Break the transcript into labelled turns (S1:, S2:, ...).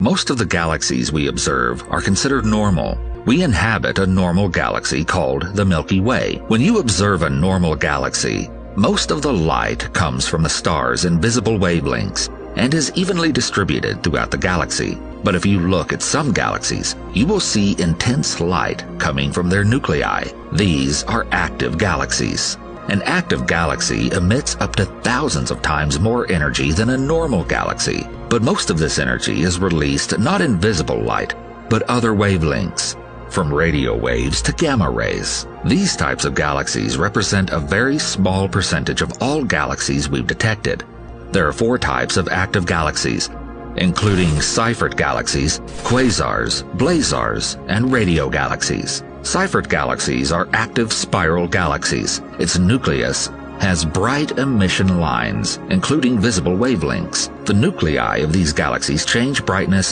S1: Most of the galaxies we observe are considered normal. We inhabit a normal galaxy called the Milky Way. When you observe a normal galaxy, most of the light comes from the stars in visible wavelengths and is evenly distributed throughout the galaxy. But if you look at some galaxies, you will see intense light coming from their nuclei. These are active galaxies. An active galaxy emits up to thousands of times more energy than a normal galaxy, but most of this energy is released not in visible light, but other wavelengths, from radio waves to gamma rays. These types of galaxies represent a very small percentage of all galaxies we've detected. There are 4 types of active galaxies, including seyfert galaxies, quasars, blazars, and radio galaxies. Seyfert galaxies are active spiral galaxies. Its nucleus has bright emission lines, including visible wavelengths. The nuclei of these galaxies change brightness